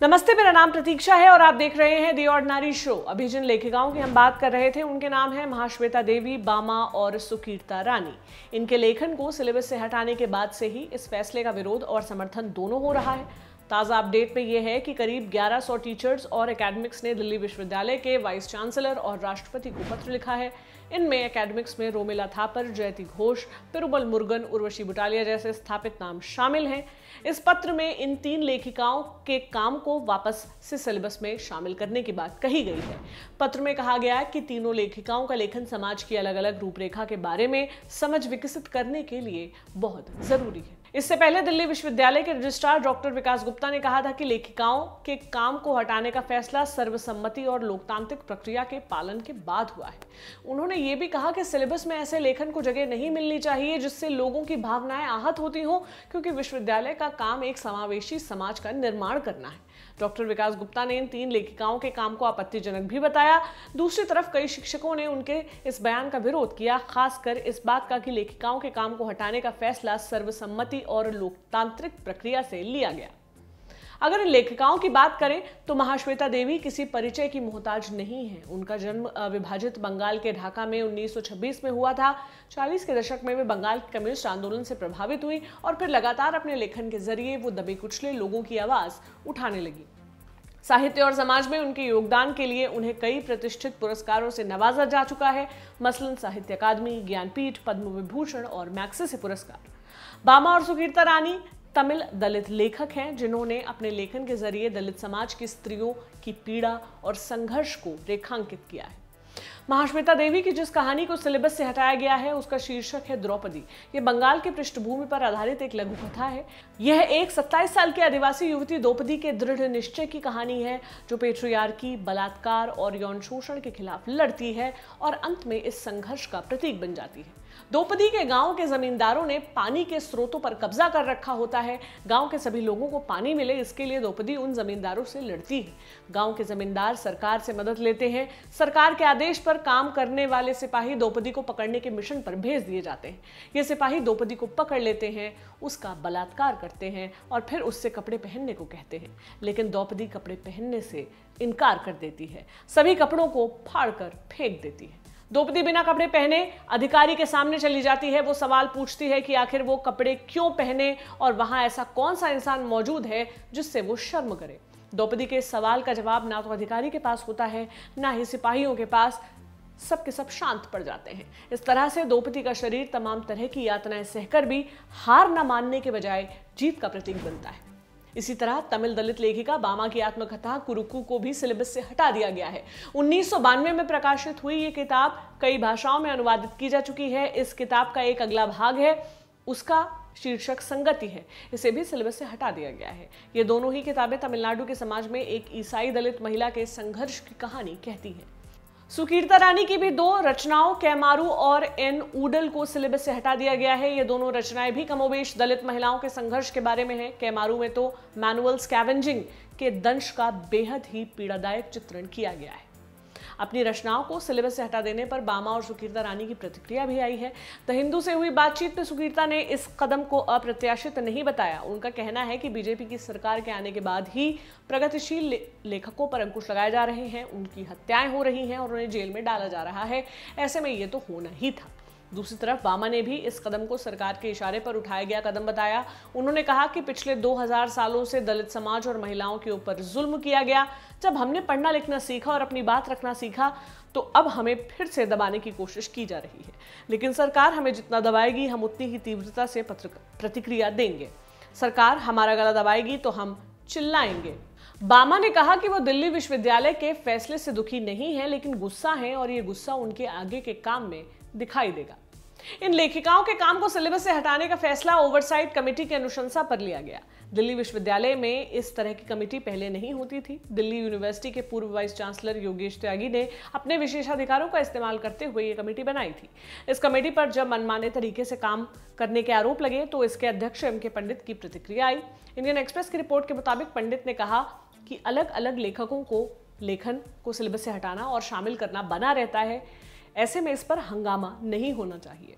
नमस्ते, मेरा नाम प्रतीक्षा है और आप देख रहे हैं दी ऑर्डिनरी शो। अभी जिन लेखिकाओं की हम बात कर रहे थे उनके नाम हैं महाश्वेता देवी, बामा और सुकीर्ता रानी। इनके लेखन को सिलेबस से हटाने के बाद से ही इस फैसले का विरोध और समर्थन दोनों हो रहा है। ताज़ा अपडेट में यह है कि करीब 1100 टीचर्स और एकेडमिक्स ने दिल्ली विश्वविद्यालय के वाइस चांसलर और राष्ट्रपति को पत्र लिखा है। इनमें एकेडमिक्स में रोमिला थापर, जयति घोष, पेरुमल मुरुगन, उर्वशी बुटालिया जैसे स्थापित नाम शामिल हैं। इस पत्र में इन 3 लेखिकाओं के काम को वापस से सिलेबस में शामिल करने की बात कही गई है। पत्र में कहा गया है कि तीनों लेखिकाओं का लेखन समाज की अलग अलग रूपरेखा के बारे में समझ विकसित करने के लिए बहुत जरूरी है। इससे पहले दिल्ली विश्वविद्यालय के रजिस्ट्रार डॉक्टर विकास गुप्ता ने कहा था कि लेखिकाओं के काम को हटाने का फैसला सर्वसम्मति और लोकतांत्रिक प्रक्रिया के पालन के बाद हुआ है। उन्होंने ये भी कहा कि सिलेबस में ऐसे लेखन को जगह नहीं मिलनी चाहिए जिससे लोगों की भावनाएं आहत होती हों, क्योंकि विश्वविद्यालय का काम एक समावेशी समाज का निर्माण करना है। डॉक्टर विकास गुप्ता ने इन 3 लेखिकाओं के काम को आपत्तिजनक भी बताया। दूसरी तरफ कई शिक्षकों ने उनके इस बयान का विरोध किया, खासकर इस बात का कि लेखिकाओं के काम को हटाने का फैसला सर्वसम्मति और लोकतांत्रिक प्रक्रिया से लिया गया। अगर इन लेखिकाओं की बात करें तो महाश्वेता देवी किसी परिचय की मोहताज नहीं है। उनका जन्म अविभाजित बंगाल के ढाका में 1926 में हुआ था। 40 के दशक में वे बंगाल के कम्युनिस्ट आंदोलन से प्रभावित हुई और फिर लगातार अपने लेखन के जरिए वो दबे कुचले लोगों की आवाज उठाने लगी। साहित्य और समाज में उनके योगदान के लिए उन्हें कई प्रतिष्ठित पुरस्कारों से नवाजा जा चुका है, मसलन साहित्य अकादमी, ज्ञानपीठ, पद्म विभूषण और मैग्सेसे पुरस्कार। बामा और सुकीर्ता रानी तमिल दलित लेखक हैं जिन्होंने अपने लेखन के जरिए दलित समाज की स्त्रियों की पीड़ा और संघर्ष को रेखांकित किया है। महाश्वेता देवी की जिस कहानी को सिलेबस से हटाया गया है उसका शीर्षक है द्रौपदी। ये बंगाल की पृष्ठभूमि पर आधारित एक लघु कथा है। यह एक 27 साल की आदिवासी युवती द्रौपदी के दृढ़ निश्चय की कहानी है जो पेट्रियार्की, बलात्कार और यौन शोषण के खिलाफ लड़ती है और अंत में इस संघर्ष का प्रतीक बन जाती है। द्रौपदी के गांव के जमींदारों ने पानी के स्रोतों पर कब्जा कर रखा होता है। गांव के सभी लोगों को पानी मिले, इसके लिए द्रौपदी उन जमींदारों से लड़ती है। गांव के जमींदार सरकार से मदद लेते हैं। सरकार के आदेश पर काम करने वाले सिपाही द्रौपदी को पकड़ने के मिशन पर भेज दिए जाते हैं। ये सिपाही द्रौपदी को पकड़ लेते हैं, उसका बलात्कार करते हैं और फिर उससे कपड़े पहनने को कहते हैं, लेकिन द्रौपदी कपड़े पहनने से इनकार कर देती है। सभी कपड़ों को फाड़कर फेंक देती है। द्रौपदी बिना कपड़े पहने अधिकारी के सामने चली जाती है। वो सवाल पूछती है कि आखिर वो कपड़े क्यों पहने और वहां ऐसा कौन सा इंसान मौजूद है जिससे वो शर्म करे। द्रौपदी के इस सवाल का जवाब ना तो अधिकारी के पास होता है ना ही सिपाहियों के पास। सब के सब शांत पड़ जाते हैं। इस तरह से द्रौपदी का शरीर तमाम तरह की यातनाएं सहकर भी हार न मानने के बजाय जीत का प्रतीक बनता है। इसी तरह तमिल दलित लेखिका बामा की आत्मकथा कुरुक्कू को भी सिलेबस से हटा दिया गया है। 1992 में प्रकाशित हुई ये किताब कई भाषाओं में अनुवादित की जा चुकी है। इस किताब का एक अगला भाग है, उसका शीर्षक संगति है। इसे भी सिलेबस से हटा दिया गया है। ये दोनों ही किताबें तमिलनाडु के समाज में एक ईसाई दलित महिला के संघर्ष की कहानी कहती हैं। सुकीर्ता रानी की भी 2 रचनाओं कैमारू और एन ऊडल को सिलेबस से हटा दिया गया है। ये दोनों रचनाएं भी कमोबेश दलित महिलाओं के संघर्ष के बारे में है। कैमारू में तो मैनुअल स्कैवेंजिंग के दंश का बेहद ही पीड़ादायक चित्रण किया गया है। अपनी रचनाओं को सिलेबस से हटा देने पर बामा और सुकीर्ता रानी की प्रतिक्रिया भी आई है। द हिंदू से हुई बातचीत में सुकीर्ता ने इस कदम को अप्रत्याशित नहीं बताया। उनका कहना है कि बीजेपी की सरकार के आने के बाद ही प्रगतिशील लेखकों पर अंकुश लगाए जा रहे हैं, उनकी हत्याएं हो रही हैं और उन्हें जेल में डाला जा रहा है। ऐसे में ये तो होना ही था। दूसरी तरफ बामा ने भी इस कदम को सरकार के इशारे पर उठाया गया कदम बताया। उन्होंने कहा कि पिछले 2000 सालों से दलित समाज और महिलाओं के ऊपर जुल्म किया गया। जब हमने पढ़ना लिखना सीखा और अपनी बात रखना सीखा तो अब हमें फिर से दबाने की कोशिश की जा रही है, लेकिन सरकार हमें जितना दबाएगी हम उतनी ही तीव्रता से प्रतिक्रिया देंगे। सरकार हमारा गला दबाएगी तो हम चिल्लाएंगे। बामा ने कहा कि वो दिल्ली विश्वविद्यालय के फैसले से दुखी नहीं है, लेकिन गुस्सा है और ये गुस्सा उनके आगे के काम में दिखाई देगा। इन लेखिकाओं के काम को सिलेबस से हटाने का फैसला ओवरसाइट कमेटी की अनुशंसा पर लिया गया। दिल्ली विश्वविद्यालय में इस तरह की कमेटी पहले नहीं होती थी। दिल्ली यूनिवर्सिटी के पूर्व वाइस चांसलर योगेश त्यागी ने अपने विशेषाधिकारों का इस्तेमाल करते हुए ये कमेटी बनाई थी। इस कमेटी पर जब मनमाने तरीके से काम करने के आरोप लगे तो इसके अध्यक्ष एम.के. पंडित की प्रतिक्रिया आई। इंडियन एक्सप्रेस की रिपोर्ट के मुताबिक पंडित ने कहा कि अलग अलग लेखकों को लेखन को सिलेबस से हटाना और शामिल करना बना रहता है। ऐसे में इस पर हंगामा नहीं होना चाहिए।